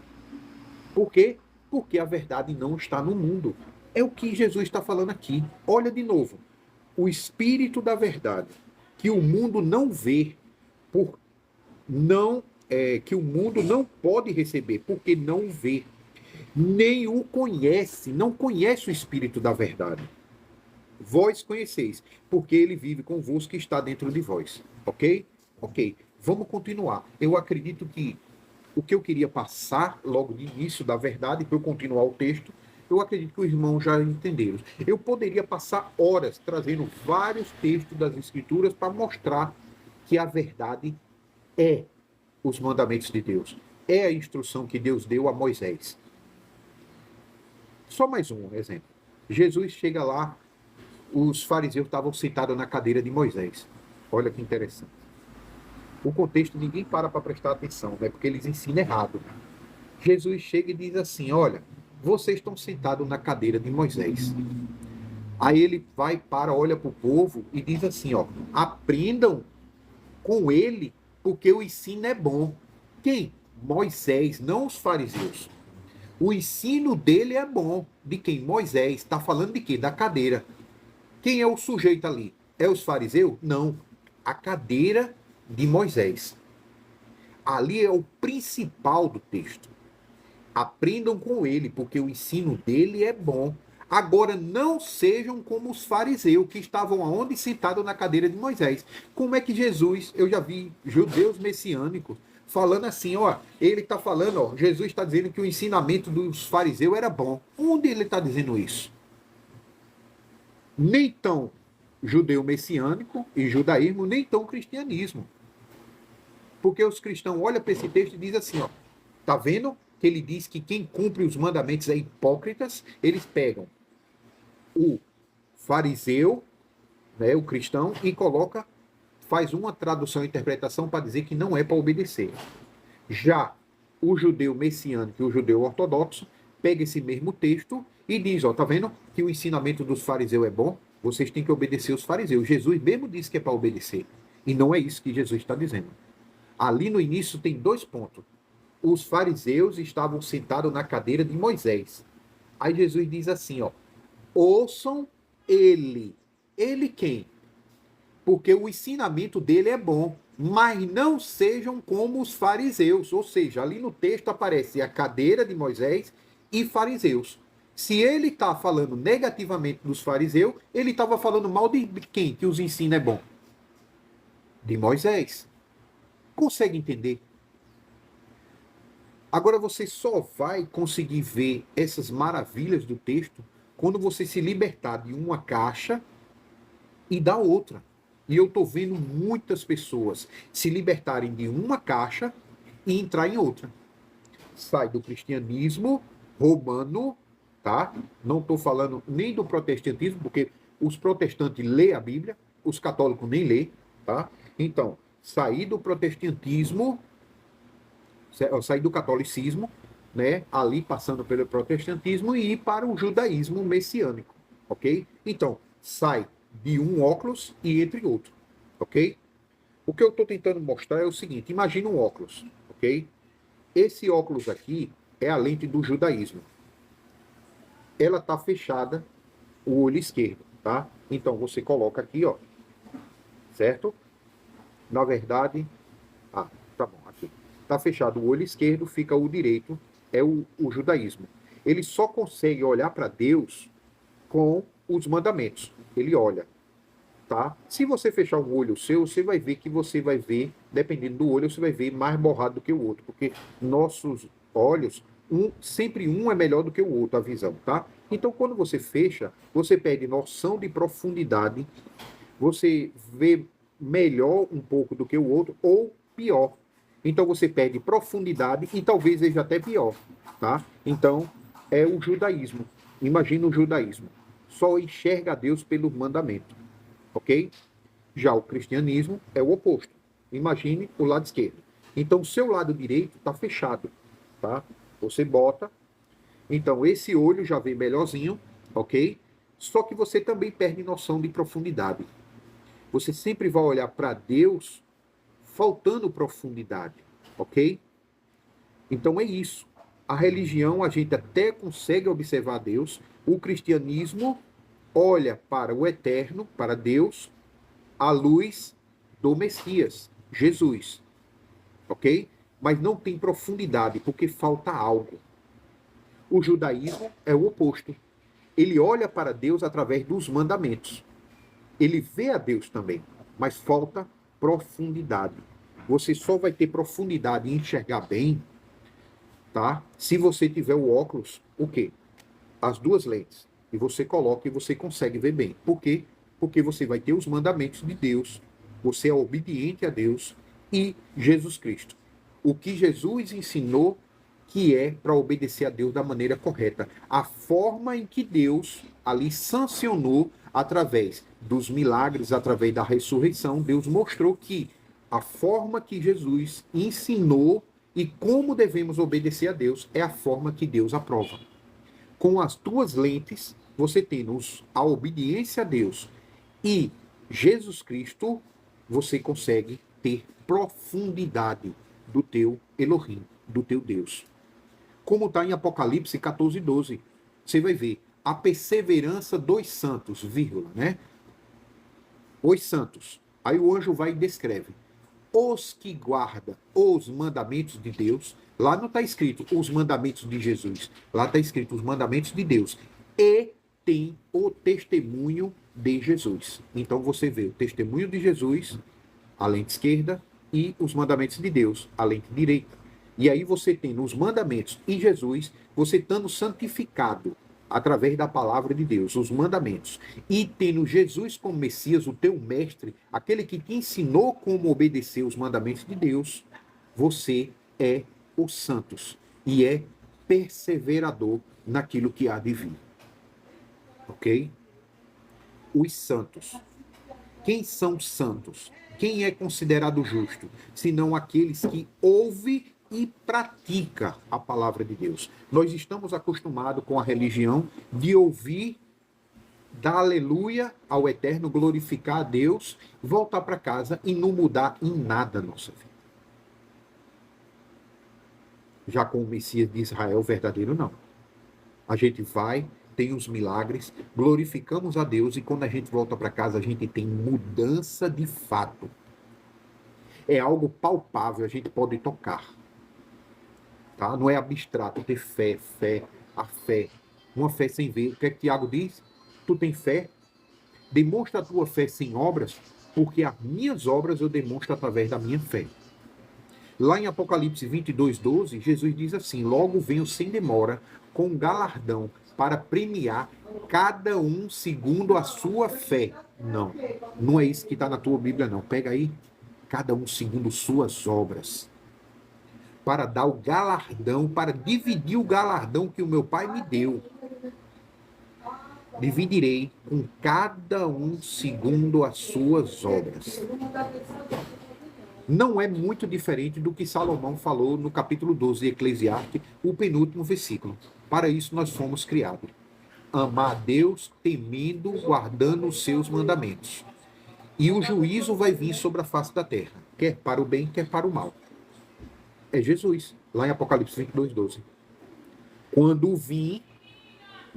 Por quê? Porque a verdade não está no mundo. É o que Jesus está falando aqui. Olha de novo. O Espírito da verdade, que o mundo não vê, por não que o mundo não pode receber, porque não vê, nem o conhece, não conhece o Espírito da verdade. Vós conheceis, porque ele vive convosco e está dentro de vós. Ok? Ok. Vamos continuar. Eu acredito que o que eu queria passar logo de início da verdade, para eu continuar o texto, eu acredito que os irmãos já entenderam. Eu poderia passar horas trazendo vários textos das Escrituras para mostrar que a verdade é os mandamentos de Deus, é a instrução que Deus deu a Moisés. Só mais um exemplo. Jesus chega lá, os fariseus estavam sentados na cadeira de Moisés. Olha que interessante. O contexto ninguém para prestar atenção, né? Porque eles ensinam errado. Jesus chega e diz assim, olha, vocês estão sentados na cadeira de Moisés. Aí ele vai, olha para o povo e diz assim, ó, aprendam com ele porque o ensino é bom. Quem? Moisés, não os fariseus. O ensino dele é bom. De quem? Moisés. Está falando de quê? Da cadeira. Quem é o sujeito ali? É os fariseus? Não. A cadeira de Moisés. Ali é o principal do texto. Aprendam com ele, porque o ensino dele é bom. Agora, não sejam como os fariseus, que estavam aonde? Sentados na cadeira de Moisés. Como é que Jesus, eu já vi judeus messiânicos, falando assim, ó, ele está falando, ó, Jesus está dizendo que o ensinamento dos fariseus era bom. Onde ele está dizendo isso? Nem tão judeu messiânico e judaísmo, nem tão cristianismo. Porque os cristãos olham para esse texto e dizem assim, ó, tá vendo que ele diz que quem cumpre os mandamentos é hipócritas? Eles pegam o fariseu, né, o cristão, e coloca, faz uma tradução e interpretação para dizer que não é para obedecer. Já o judeu messiânico e o judeu ortodoxo pega esse mesmo texto e diz, ó, tá vendo que o ensinamento dos fariseus é bom? Vocês têm que obedecer os fariseus. Jesus mesmo disse que é para obedecer. E não é isso que Jesus está dizendo. Ali no início tem 2 pontos. Os fariseus estavam sentados na cadeira de Moisés. Aí Jesus diz assim, ó, ouçam ele. Ele quem? Porque o ensinamento dele é bom, mas não sejam como os fariseus. Ou seja, ali no texto aparece a cadeira de Moisés e fariseus. Se ele está falando negativamente dos fariseus, ele estava falando mal de quem que os ensina é bom? De Moisés. Consegue entender? Agora você só vai conseguir ver essas maravilhas do texto quando você se libertar de uma caixa e da outra. E eu estou vendo muitas pessoas se libertarem de uma caixa e entrar em outra. Sai do cristianismo romano, tá? Não estou falando nem do protestantismo, porque os protestantes lêem a Bíblia, os católicos nem lêem, tá? Então, sair do protestantismo, sair do catolicismo, né? Ali passando pelo protestantismo e ir para o judaísmo messiânico, ok? Então, sai de um óculos e entre outro, ok? O que eu estou tentando mostrar é o seguinte, imagina um óculos, ok? Esse óculos aqui é a lente do judaísmo. Ela está fechada, o olho esquerdo, tá? Então, você coloca aqui, ó, certo? Na verdade, tá bom, aqui. Está fechado o olho esquerdo, fica o direito, é o judaísmo. Ele só consegue olhar para Deus com os mandamentos. Ele olha, tá? Se você fechar o olho seu, você vai ver que você vai ver, dependendo do olho, você vai ver mais borrado do que o outro, porque nossos olhos, sempre um é melhor do que o outro, a visão, tá? Então, quando você fecha, você perde noção de profundidade, você vê melhor um pouco do que o outro, ou pior. Então, você perde profundidade e talvez seja até pior, tá? Então, é o judaísmo. Imagina o judaísmo. Só enxerga Deus pelo mandamento, ok? Já o cristianismo é o oposto. Imagine o lado esquerdo. Então, o seu lado direito está fechado, tá? Você bota. Então, esse olho já vem melhorzinho, ok? Só que você também perde noção de profundidade. Você sempre vai olhar para Deus faltando profundidade, ok? Então é isso. A religião, a gente até consegue observar Deus. O cristianismo olha para o eterno, para Deus, à luz do Messias, Jesus, ok? Mas não tem profundidade, porque falta algo. O judaísmo é o oposto. Ele olha para Deus através dos mandamentos. Ele vê a Deus também, mas falta profundidade. Você só vai ter profundidade e enxergar bem, tá? Se você tiver o óculos, o quê? As 2 lentes. E você coloca e você consegue ver bem. Por quê? Porque você vai ter os mandamentos de Deus, você é obediente a Deus e Jesus Cristo. O que Jesus ensinou que é para obedecer a Deus da maneira correta. A forma em que Deus ali sancionou através dos milagres, através da ressurreição, Deus mostrou que a forma que Jesus ensinou e como devemos obedecer a Deus é a forma que Deus aprova. Com as 2 lentes, você tendo a obediência a Deus e Jesus Cristo, você consegue ter profundidade do teu Elohim, do teu Deus. Como está em Apocalipse 14:12. Você vai ver a perseverança dos santos, vírgula, né? Os santos. Aí o anjo vai e descreve. Os que guardam os mandamentos de Deus. Lá não está escrito os mandamentos de Jesus. Lá está escrito os mandamentos de Deus. E tem o testemunho de Jesus. Então você vê o testemunho de Jesus, a lente esquerda, e os mandamentos de Deus, a lente direita. E aí você tem nos mandamentos e Jesus, você estando santificado através da palavra de Deus, os mandamentos, e tendo Jesus como Messias, o teu mestre, aquele que te ensinou como obedecer os mandamentos de Deus, você é os santos e é perseverador naquilo que há de vir. Ok? Os santos. Quem são santos? Quem é considerado justo? Senão aqueles que ouvem e pratica a palavra de Deus. Nós estamos acostumados com a religião de ouvir, dar aleluia ao Eterno, glorificar a Deus, voltar para casa e não mudar em nada a nossa vida. Já com o Messias de Israel verdadeiro, não. A gente vai, tem os milagres, glorificamos a Deus e quando a gente volta para casa, a gente tem mudança de fato. É algo palpável, a gente pode tocar. Tá? Não é abstrato, ter fé, a fé. Uma fé sem ver. O que é que Tiago diz? Tu tem fé? Demonstra a tua fé sem obras, porque as minhas obras eu demonstro através da minha fé. Lá em Apocalipse 22:12, Jesus diz assim, logo venho sem demora, com um galardão, para premiar cada um segundo a sua fé. Não, não é isso que está na tua Bíblia, não. Pega aí, cada um segundo suas obras. Para dar o galardão, para dividir o galardão que o meu Pai me deu. Dividirei com cada um segundo as suas obras. Não é muito diferente do que Salomão falou no capítulo 12 de Eclesiastes, o penúltimo versículo. Para isso nós fomos criados. Amar a Deus, temendo, guardando os seus mandamentos. E o juízo vai vir sobre a face da terra, quer para o bem, quer para o mal. É Jesus, lá em Apocalipse 22:12. Quando vir,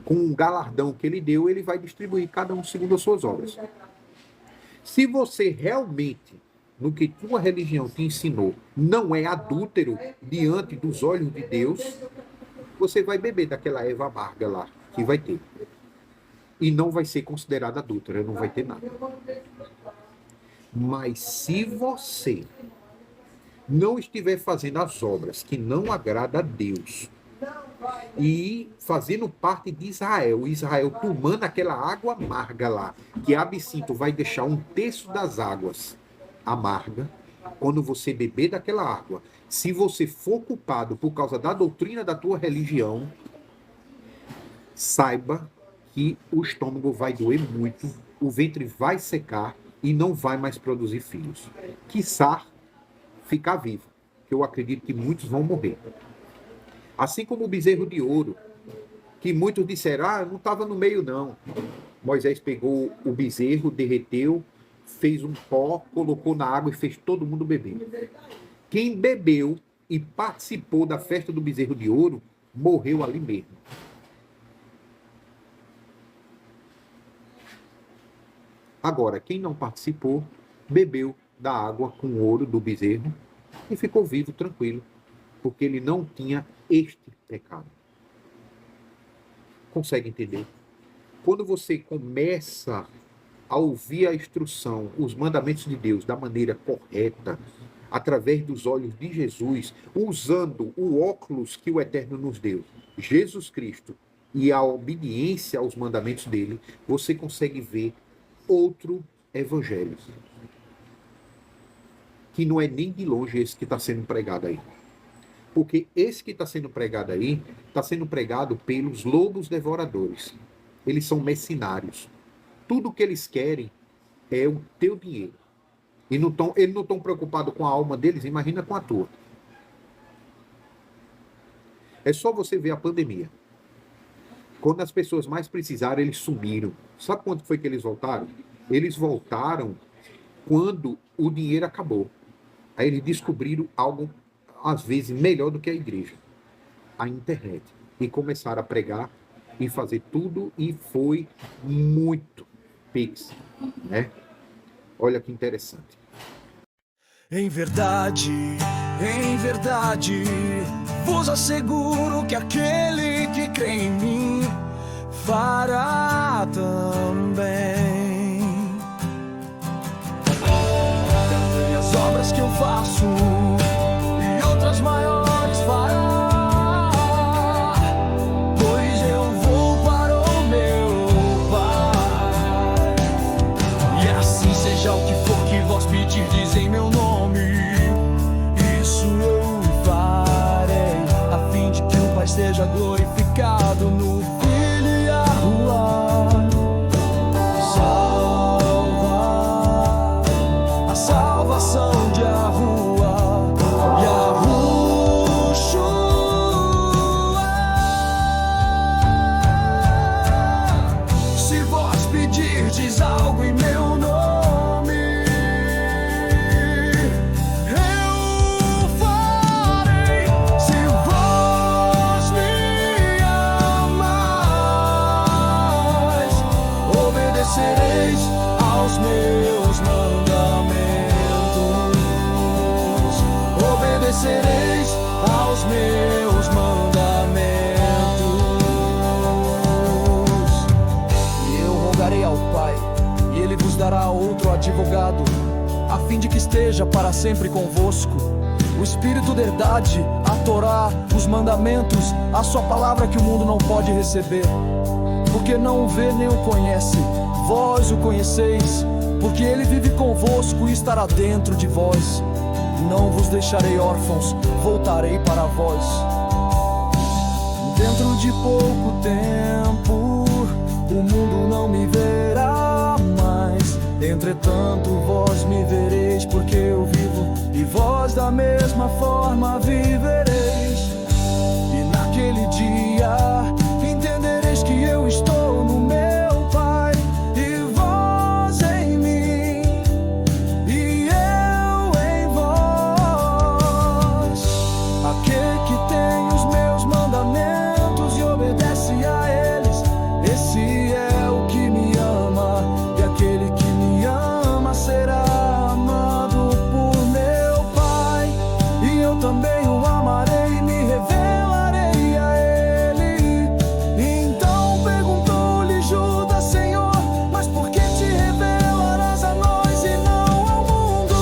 com o galardão que ele deu, ele vai distribuir cada um segundo as suas obras. Se você realmente, no que tua religião te ensinou, não é adúltero diante dos olhos de Deus, você vai beber daquela erva amarga lá, que vai ter. E não vai ser considerado adúltero, não vai ter nada. Mas se você não estiver fazendo as obras que não agrada a Deus e fazendo parte de Israel, Israel tomando aquela água amarga lá, que absinto vai deixar 1/3 das águas amarga, quando você beber daquela água, se você for culpado por causa da doutrina da tua religião, saiba que o estômago vai doer muito, o ventre vai secar e não vai mais produzir filhos. Quiçá ficar vivo, que eu acredito que muitos vão morrer. Assim como o bezerro de ouro, que muitos disseram, não estava no meio não. Moisés pegou o bezerro, derreteu, fez um pó, colocou na água e fez todo mundo beber. Quem bebeu e participou da festa do bezerro de ouro, morreu ali mesmo. Agora, quem não participou, bebeu da água com ouro do bezerro e ficou vivo, tranquilo, porque ele não tinha este pecado. Consegue entender? Quando você começa a ouvir a instrução, os mandamentos de Deus da maneira correta, através dos olhos de Jesus, usando o óculos que o Eterno nos deu, Jesus Cristo, e a obediência aos mandamentos dele, você consegue ver outro evangelho. Que não é nem de longe esse que está sendo pregado aí. Porque esse que está sendo pregado aí, está sendo pregado pelos lobos devoradores. Eles são mercenários. Tudo que eles querem é o teu dinheiro. E eles não estão preocupados com a alma deles, imagina com a tua. É só você ver a pandemia. Quando as pessoas mais precisaram, eles sumiram. Sabe quanto foi que eles voltaram? Eles voltaram quando o dinheiro acabou. Aí eles descobriram algo, às vezes, melhor do que a igreja, a internet. E começaram a pregar e fazer tudo, e foi muito Pix, né? Olha que interessante. Em verdade, vos asseguro que aquele que crê em mim fará também as obras que eu faço, e outras maiores fará, pois eu vou para o meu Pai. E assim seja o que for que vós pedirdes em meu nome, isso eu farei, a fim de que o Pai seja glorificado no Filho e a salvação de Yahuwah, Yahushua. Se vós pedirdes algo em meu nome, eu farei. Se vós me amais, obedecereis aos meus mandamentos. Obedecereis aos meus mandamentos. E eu rogarei ao Pai, e Ele vos dará outro advogado, a fim de que esteja para sempre convosco, o Espírito da verdade, a Torá, os mandamentos, a sua palavra que o mundo não pode receber, porque não o vê nem o conhece. Vós o conheceis, porque Ele vive convosco e estará dentro de vós. Não vos deixarei órfãos, voltarei para vós. Dentro de pouco tempo, o mundo não me verá mais. Entretanto, vós me vereis, porque eu vivo, e vós da mesma forma vivereis. E naquele dia, entendereis que eu estou no meu Pai, e vós em mim, e eu em vós. Aquele que tem os meus mandamentos e obedece a eles, esse é o que me ama, e aquele que me ama será amado por meu Pai, e eu também o amarei e me revelarei a ele. Então perguntou-lhe Judas: Senhor, mas por que te revelarás a nós e não ao mundo?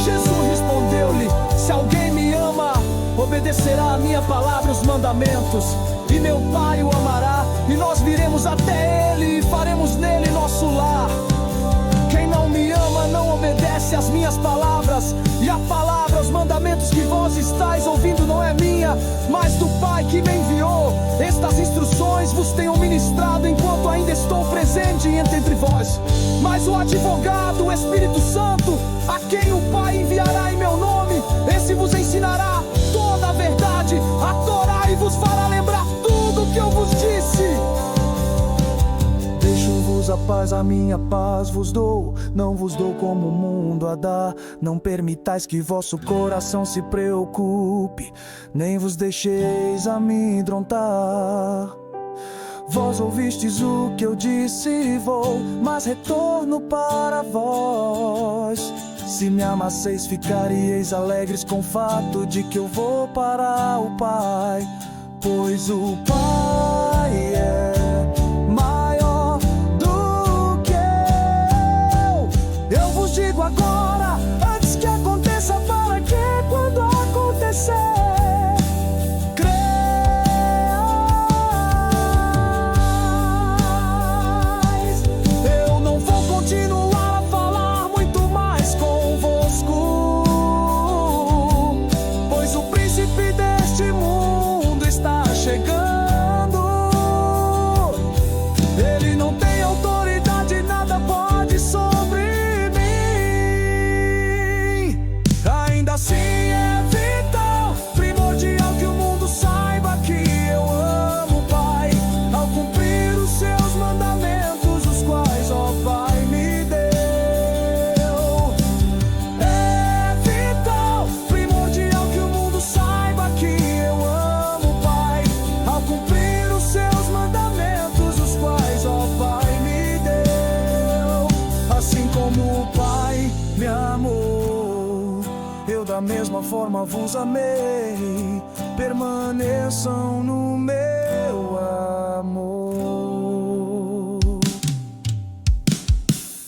Jesus respondeu-lhe: se alguém me ama, obedecerá a minha palavra e os mandamentos, e meu Pai o amará, e nós viremos até ele e faremos nele nosso lar. Quem não me ama não obedece às minhas palavras, e a palavra, os mandamentos que vós estáis ouvindo não é minha, mas do Pai que me enviou. Estas instruções vos tenho ministrado enquanto ainda estou presente entre vós. Mas o advogado, o Espírito Santo, a quem o Pai enviará em meu nome, esse vos ensinará toda a verdade, a Torá, e vos fará lembrar tudo o que eu vos disse. Deixo-vos a paz, a minha paz vos dou, não vos dou como o mundo a dá. Não permitais que vosso coração se preocupe, nem vos deixeis amedrontar. Vós ouvistes o que eu disse, vou, mas retorno para vós. Se me amasseis, ficaríeis alegres com o fato de que eu vou para o Pai, pois o Pai é maior do que eu. Eu vos digo agora, antes que aconteça, para que quando acontecer, creais. Eu não vou continuar a falar muito mais convosco, pois o príncipe deste mundo está chegando. Ele não tem autoridade, nada pode sobre mim. forma vos amei, permaneçam no meu amor.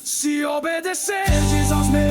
Se obedecerdes aos meus